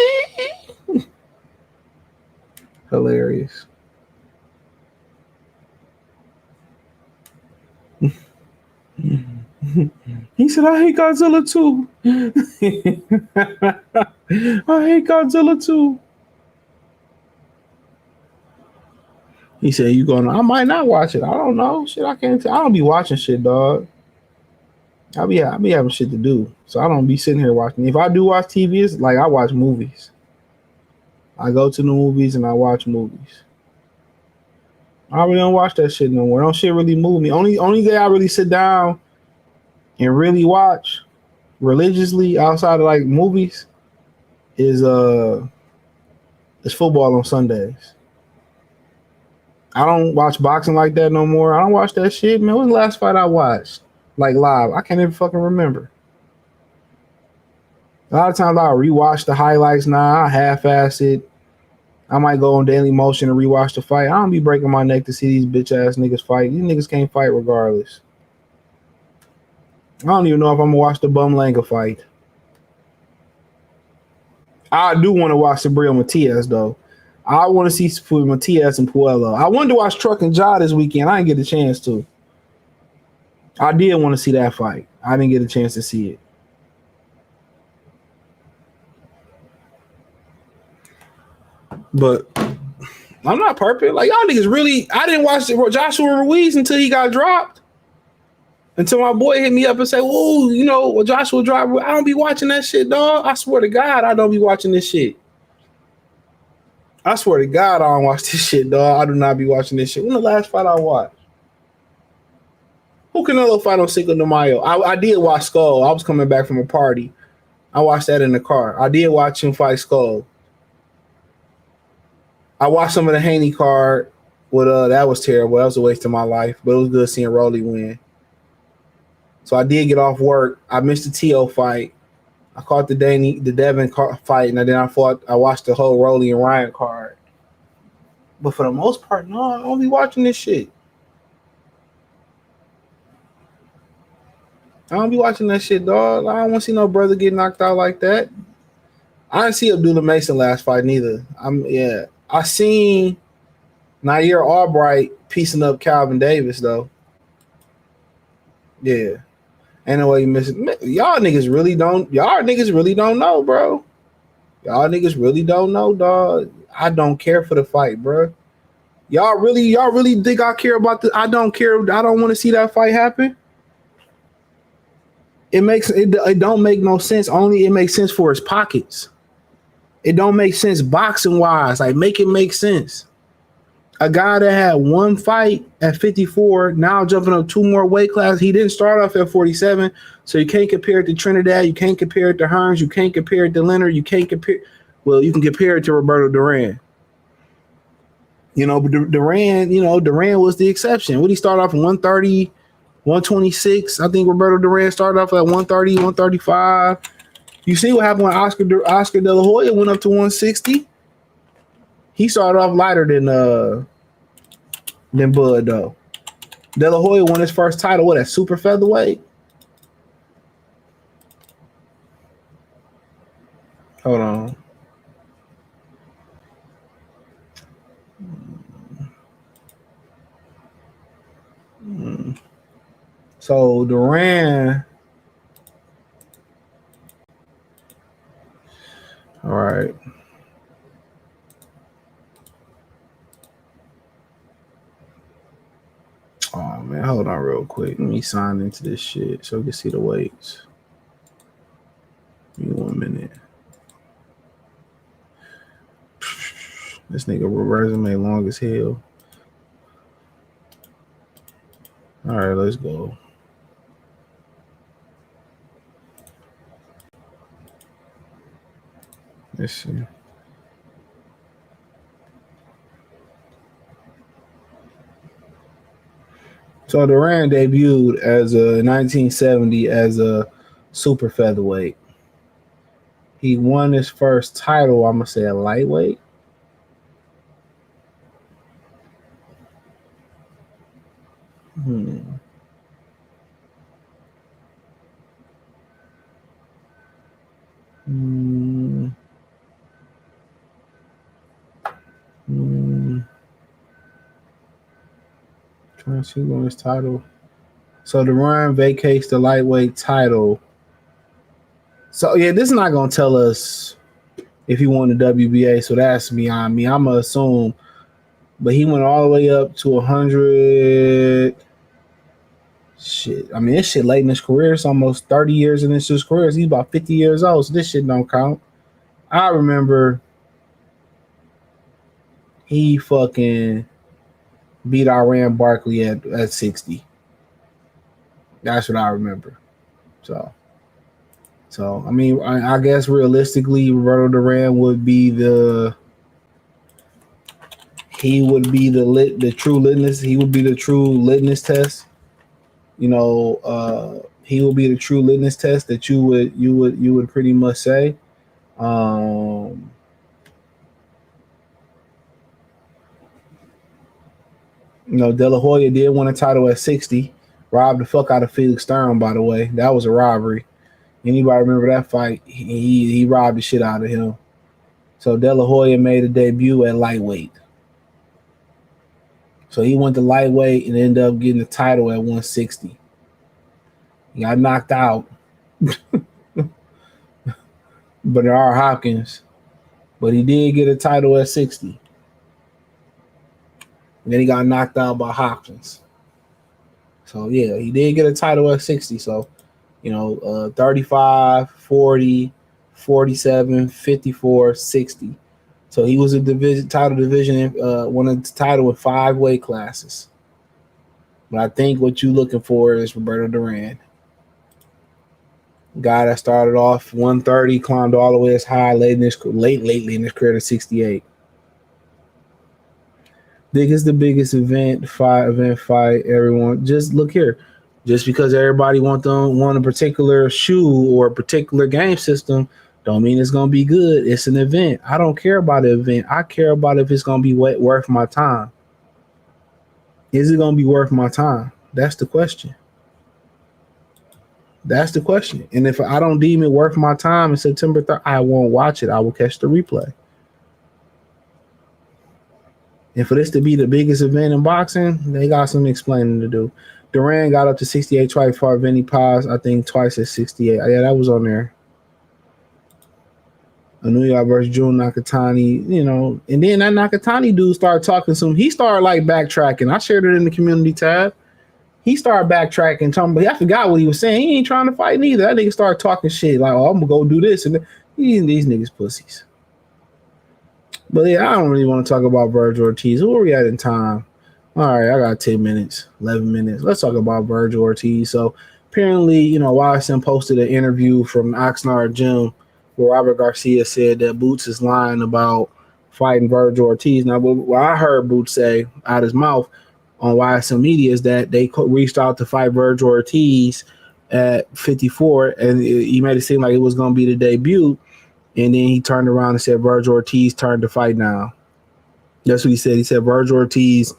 Hilarious. He said, I hate Godzilla too. I hate Godzilla too. He said, I might not watch it. I don't know. Shit, I can't tell. I don't be watching shit, dog. I be having shit to do. So I don't be sitting here watching. If I do watch TV, it's like I watch movies. I go to the movies and I watch movies. I really don't watch that shit no more. Don't shit really move me. Only day I really sit down and really watch religiously outside of like movies is football on Sundays. I don't watch boxing like that no more. I don't watch that shit, man. When was the last fight I watched? Like live. I can't even fucking remember. A lot of times I'll rewatch the highlights now. I half-ass it. I might go on Daily Motion and rewatch the fight. I don't be breaking my neck to see these bitch-ass niggas fight. These niggas can't fight regardless. I don't even know if I'm going to watch the Bumlanga fight. I do want to watch Sabril Matias, though. I want to see Matias and Puello. I wanted to watch Truck and Ja this weekend. I didn't get a chance to. I did want to see that fight. I didn't get a chance to see it. But I'm not perfect. Like, y'all niggas really, I didn't watch Joshua Ruiz until he got dropped. Until my boy hit me up and said, "Whoa, you know, Joshua dropped." I don't be watching that shit, dog. I swear to God, I don't be watching this shit. I swear to God, I don't watch this shit, dog. I do not be watching this shit. When the last fight I watched? Who Canelo fight on Cinco de Mayo? I did watch Skull. I was coming back from a party. I watched that in the car. I did watch him fight Skull. I watched some of the Haney card. That was terrible. That was a waste of my life. But it was good seeing Rolly win. So I did get off work. I missed the T.O. fight. I caught the Devin fight, and then I watched the whole Rolly and Ryan card. But for the most part, no, I don't be watching this shit. I don't be watching that shit, dog. I don't want to see no brother get knocked out like that. I didn't see Abdullah Mason last fight neither. I seen Nair Albright piecing up Calvin Davis though. Yeah. Ain't no way you miss it. Y'all niggas really don't know, bro. Y'all niggas really don't know, dog. I don't care for the fight, bro. Y'all really think I care about the I don't care. I don't want to see that fight happen. It don't make no sense. Only it makes sense for his pockets. It don't make sense boxing wise. Like, make it make sense. A guy that had one fight at 54, now jumping up 2 more weight classes. He didn't start off at 47, so you can't compare it to Trinidad. You can't compare it to Hearns. You can't compare it to Leonard. You can compare it to Roberto Duran. You know, but Duran was the exception. What he started off at 130, 126. I think Roberto Duran started off at 130, 135. You see what happened when Oscar De La Hoya went up to 160? He started off lighter than Bud though. De La Hoya won his first title at super featherweight. Hold on. So Duran. All right. Oh man, hold on real quick. Let me sign into this shit so we can see the weights. Give me 1 minute. This nigga resume long as hell. All right, let's go. Let's see. So Duran debuted as a 1970 as a super featherweight. He won his first title, I'm gonna say a lightweight. Trying to see who won his title. So Duran vacates the lightweight title. So yeah, this is not gonna tell us if he won the WBA, so that's beyond me. I'm gonna assume, but he went all the way up to 100. Shit, I mean, this shit late in his career. It's almost 30 years into his career. He's about 50 years old, so this shit don't count. I remember he fucking beat Iran Barkley at 60. That's what I remember. So I mean, I guess realistically, Roberto Duran would be the true litmus. He would be the true litmus test. You know, he will be the true litmus test that you would pretty much say. You know, De La Hoya did win a title at 60. Robbed the fuck out of Felix Sturm, by the way. That was a robbery. Anybody remember that fight? He robbed the shit out of him. So De La Hoya made a debut at lightweight. So he went to lightweight and ended up getting the title at 160. He got knocked out. Bernard Hopkins. But he did get a title at 60. And then he got knocked out by Hopkins. So, yeah, he did get a title at 60. So, you know, 35, 40, 47, 54, 60. So he was a title division, won a title with 5 weight classes. But I think what you're looking for is Roberto Duran. Guy that started off 130, climbed all the way as high lately in his career to 68. Think it's the biggest event fight. Everyone, just look here. Just because everybody want a particular shoe or a particular game system, don't mean it's gonna be good. It's an event. I don't care about the event. I care about if it's gonna be worth my time. Is it gonna be worth my time? That's the question. That's the question. And if I don't deem it worth my time in September 3rd, I won't watch it. I will catch the replay. And for this to be the biggest event in boxing, they got some explaining to do. Duran got up to 68 twice, fought Vinny Paz, I think twice at 68. Yeah, that was on there. A New York versus June Nakatani, you know, and then that Nakatani dude started talking some. He started like backtracking. I shared it in the community tab. He started backtracking, talking, but I forgot what he was saying. He ain't trying to fight neither. That nigga started talking shit like, "Oh, I'm gonna go do this," and these niggas pussies. But yeah, I don't really want to talk about Virgil Ortiz. Who are we at in time? All right, I got 10 minutes, 11 minutes. Let's talk about Virgil Ortiz. So apparently, you know, YSM posted an interview from Oxnard Gym where Robert Garcia said that Boots is lying about fighting Virgil Ortiz. Now, what I heard Boots say out his mouth on YSM Media is that they reached out to fight Virgil Ortiz at 54, and he made it seem like it was going to be the debut. And then he turned around and said Virgil Ortiz turned the fight down. That's what he said. He said Virgil Ortiz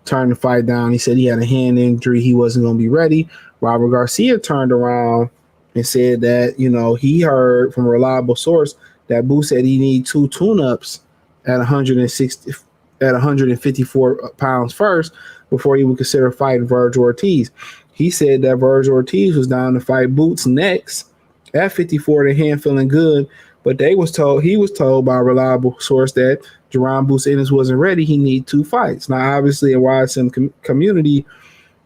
turned the fight down. He said he had a hand injury. He wasn't going to be ready. Robert Garcia turned around and said that, you know, he heard from a reliable source that Boo said he need 2 tune-ups at 154 pounds first before he would consider fighting Virgil Ortiz. he said that Virgil Ortiz was down to fight Boots next at 54. The hand feeling good, but he was told by a reliable source that Jerron Boots Ennis wasn't ready. He need 2 fights. Now, obviously, in YSM community,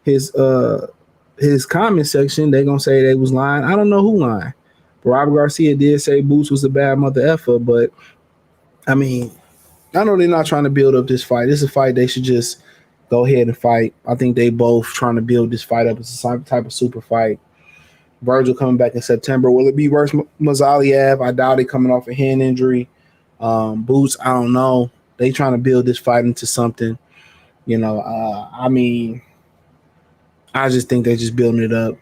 his comment section, they gonna say they was lying. I don't know who lying. But Robert Garcia did say Boots was a bad mother effer, but I mean, I know they're not trying to build up this fight. This is a fight they should just go ahead and fight. I think they both trying to build this fight up. It's some type of super fight. Virgil coming back in September. Will it be versus Mazaliev? I doubt it, coming off a hand injury. Boots, I don't know. They trying to build this fight into something. I mean, I just think they're just building it up.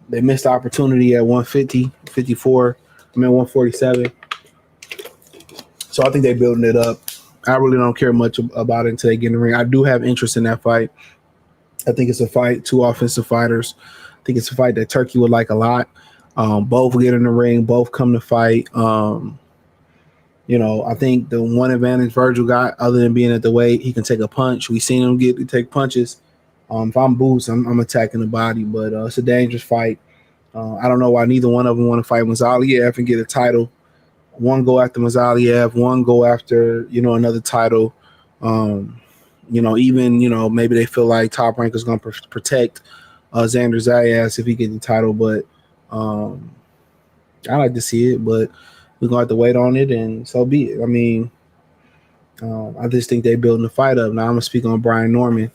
They missed the opportunity at 150, 54, 147. So I think they're building it up. I really don't care much about it until they get in the ring. I do have interest in that fight. I think it's a fight, 2 offensive fighters. I think it's a fight that Turkey would like a lot. Both get in the ring, both come to fight. I think the one advantage Virgil got, other than being at the weight, he can take a punch. We've seen him take punches. If I'm Boots, I'm attacking the body, but it's a dangerous fight. I don't know why neither one of them want to fight Mazaliev and get a title. One go after Mazaliev, one go after, another title. Maybe they feel like Top Rank is going to protect Xander Zayas if he gets the title, but I like to see it, but we're going to have to wait on it, and so be it. I mean, I just think they're building the fight up. Now I'm going to speak on Brian Norman.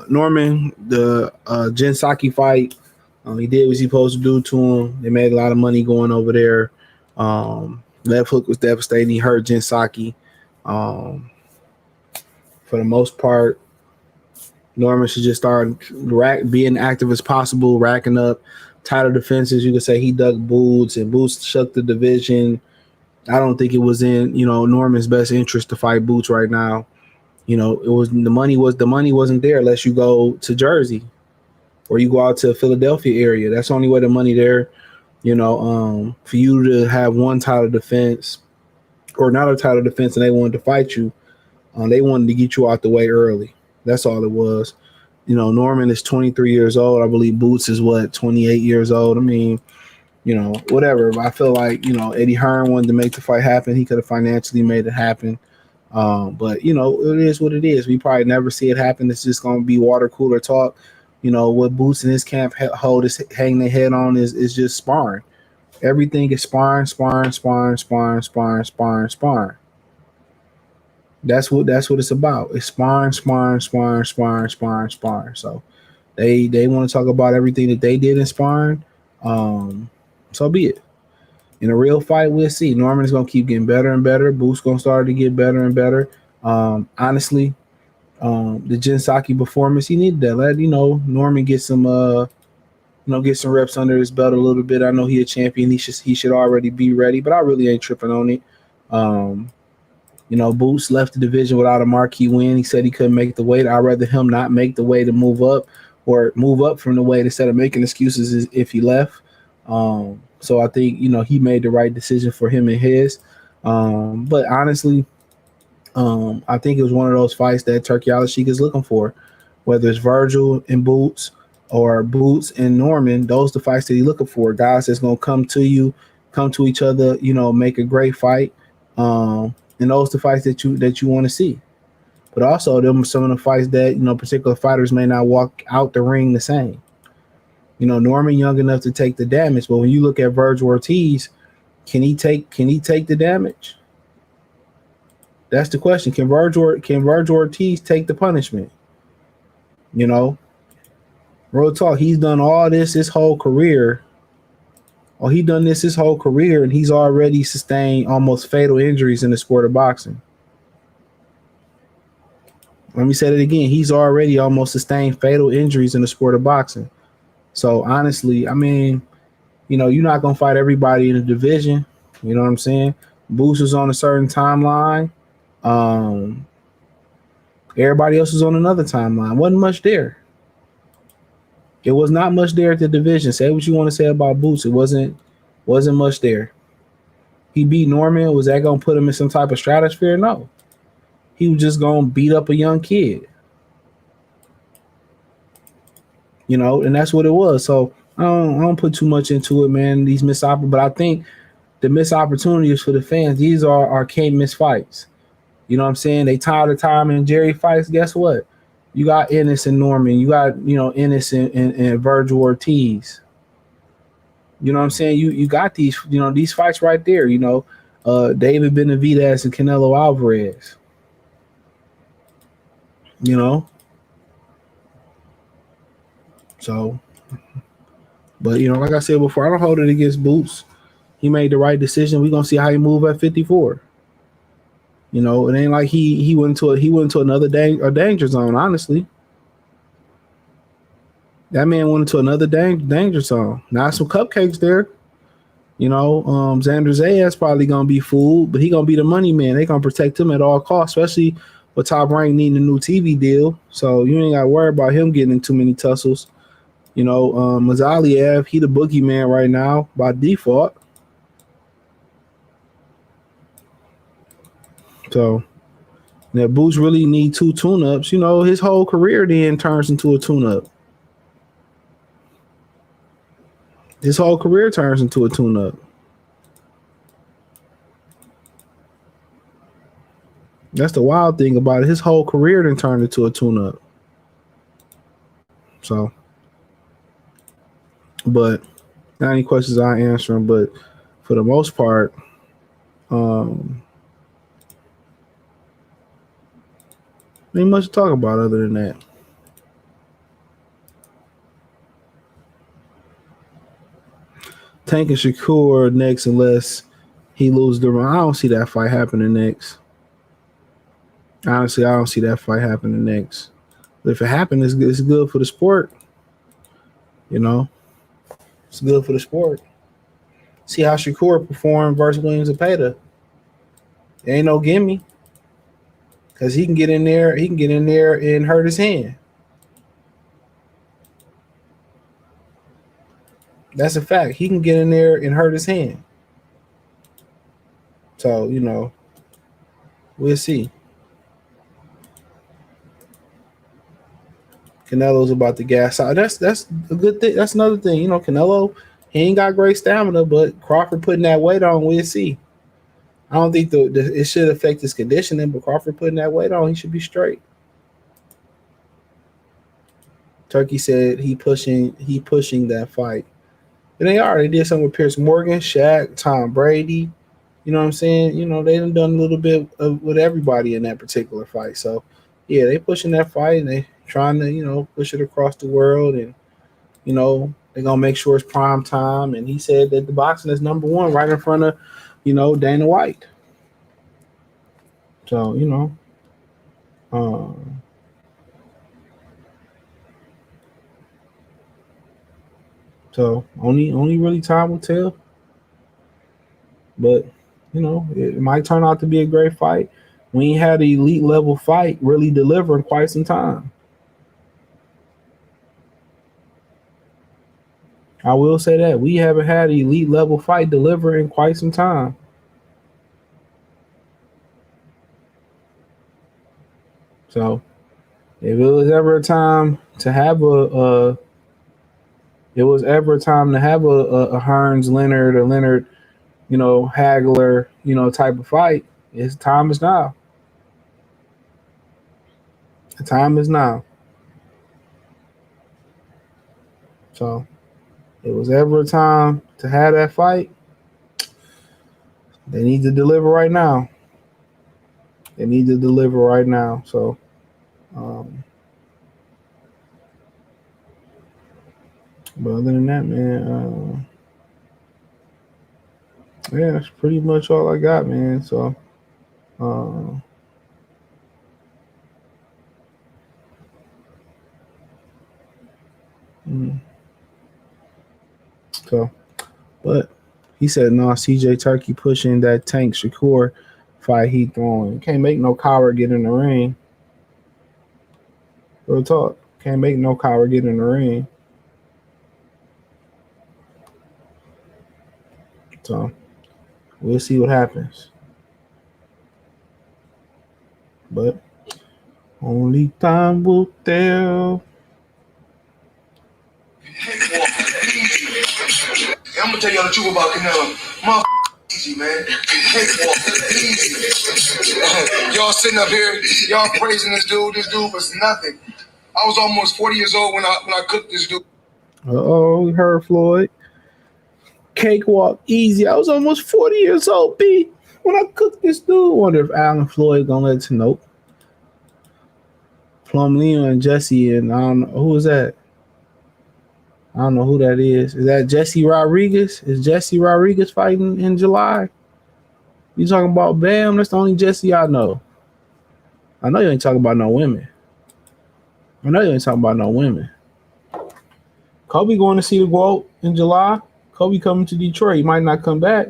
Norman, the Jen Sasaki fight, he did what he supposed to do to him. They made a lot of money going over there. Left hook was devastating. He hurt Jen Sasaki. For the most part, Norman should just start being active as possible, racking up title defenses. You could say he dug Boots, and Boots shook the division. I don't think it was in Norman's best interest to fight Boots right now. It was the money wasn't there unless you go to Jersey or you go out to the Philadelphia area. That's the only way the money there. For you to have one title defense or not a title defense, and they wanted to fight you, they wanted to get you out the way early. That's all it was. Norman is 23 years old. I believe Boots is 28 years old. I mean, whatever. I feel like, Eddie Hearn wanted to make the fight happen. He could have financially made it happen. But it is what it is. We probably never see it happen. It's just going to be water cooler talk. What Boots in his camp hang their head on is just sparring. Everything is sparring. That's what it's about. It's sparring. So they want to talk about everything that they did in sparring. So be it. In a real fight, we'll see. Norman is going to keep getting better and better. Boots going to start to get better and better. Honestly, the Jen Psaki performance, he needed that. Let Norman get some reps under his belt a little bit. I know he a champion. He should already be ready, but I really ain't tripping on it. Boots left the division without a marquee win. He said he couldn't make the weight. I'd rather him not make the weight to move up, or move up from the weight instead of making excuses if he left. So I think, he made the right decision for him and his. But honestly, I think it was one of those fights that Turkey Al-Sheikh is looking for, whether it's Virgil and Boots or Boots and Norman. Those are the fights that he's looking for. Guys that's going to come to each other, make a great fight. And those are the fights that you want to see. But also, them some of the fights that, particular fighters may not walk out the ring the same. Norman young enough to take the damage, but when you look at Virgil Ortiz, can he take the damage? That's the question. Can Virgil Ortiz take the punishment? Real talk, he's done all this his whole career. And he's already sustained almost fatal injuries in the sport of boxing. Let me say that again. He's already almost sustained fatal injuries in the sport of boxing. So honestly, I mean, you're not going to fight everybody in the division. You know what I'm saying? Boots was on a certain timeline. Everybody else was on another timeline. Wasn't much there. It was not much there at the division. Say what you want to say about Boots. It wasn't much there. He beat Norman. Was that going to put him in some type of stratosphere? No. he was just gonna beat up a young kid. And that's what it was. So I don't put too much into it, man. These missed opportunities, but I think the missed opportunities for the fans, these are can't miss fights. You know what I'm saying? They tired of Tom and Jerry fights. Guess what? You got Ennis and Norman. You got, Ennis and Virgil Ortiz. You know what I'm saying? You got these fights right there, David Benavidez and Canelo Alvarez. So, but like I said before, I don't hold it against Boots. He made the right decision. We're gonna see how he move at 54. It ain't like he went into another danger zone, honestly. That man went into another danger zone. Now some cupcakes there. Xander Zayas probably gonna be fooled, but he gonna be the money man. They gonna protect him at all costs, especially with Top Rank needing a new TV deal. So you ain't gotta worry about him getting in too many tussles. Mazaliev, he the boogeyman right now by default. So that Boots really need 2 tune-ups. His whole career then turns into a tune-up. His whole career turns into a tune-up. That's the wild thing about it. His whole career then turned into a tune-up. So, but not any questions I answer them, but for the most part, ain't much to talk about other than that. Tank and Shakur next unless he loses the round. I don't see that fight happening next. Honestly, I don't see that fight happening next. But if it happens, it's good for the sport. It's good for the sport. See how Shakur performed versus Williams and Zepeda. There ain't no gimme. Because he can get in there and hurt his hand. That's a fact. He can get in there and hurt his hand. So, we'll see. Canelo's about to gas out. That's a good thing. That's another thing. Canelo, he ain't got great stamina, but Crawford putting that weight on, we'll see. I don't think it should affect his conditioning, but Crawford putting that weight on, he should be straight. Turkey said he pushing that fight. And they are. They did something with Pierce Morgan, Shaq, Tom Brady. You know what I'm saying? They done a little bit with everybody in that particular fight. So, yeah, they pushing that fight and they trying to, push it across the world. And, they're going to make sure it's prime time. And he said that the boxing is number one right in front of, Dana White. So, so only really time will tell. But, it might turn out to be a great fight. We ain't had an elite level fight really deliver in quite some time. I will say that. We haven't had an elite level fight deliver in quite some time. So, if it was ever a time to have a Hearns Leonard or Leonard, Hagler, type of fight, it's time is now. The time is now. So, if it was ever a time to have that fight, they need to deliver right now. They need to deliver right now. So, but other than that, man, yeah, that's pretty much all I got, man. So, but he said, no, CJ Turkey pushing that Tank Shakur fight he throwing. Can't make no coward get in the ring. Real talk. Can't make no coward get in the ring. So we'll see what happens. But only time will tell. I'm gonna tell y'all the truth about Canelo. My easy, man. Easy. Y'all sitting up here, y'all praising this dude. This dude was nothing. I was almost 40 years old when I cooked this dude. We heard Floyd. Cakewalk easy. I was almost 40 years old, B, when I cooked this dude. Wonder if Alan Floyd gonna let us know. Plum Leo and Jesse, and I don't know who is that. I don't know who that is. Is that Jesse Rodriguez? Is Jesse Rodriguez fighting in July? You talking about Bam? That's the only Jesse I know. I know you ain't talking about no women. Kobe going to see the GOAT in July. Kobe coming to Detroit. He might not come back,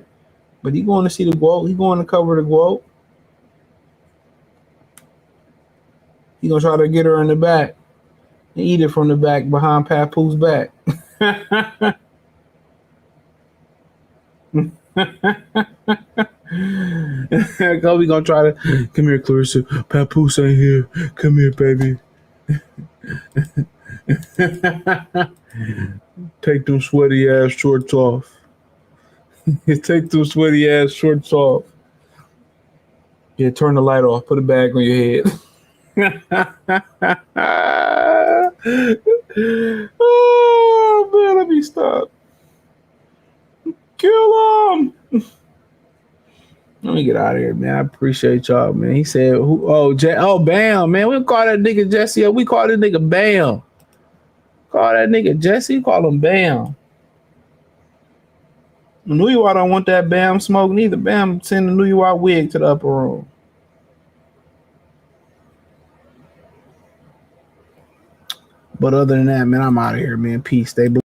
but he going to see the GOAT. He going to cover the GOAT. He gonna try to get her in the back and eat it from the back behind Papoose back. Kobe gonna try to come here, Clarissa. Papoose ain't here. Come here, baby. Take them sweaty ass shorts off. Take them sweaty ass shorts off. Yeah, turn the light off. Put a bag on your head. Oh man, let me stop. Kill him. Let me get out of here, man. I appreciate y'all, man. He said, Bam, man. We call that nigga Jesse. We call that nigga Bam. Call that nigga Jesse. Call him Bam. New York don't want that Bam smoke neither. Bam send the New York wig to the upper room. But other than that, man, I'm out of here, man. Peace. Stay blessed.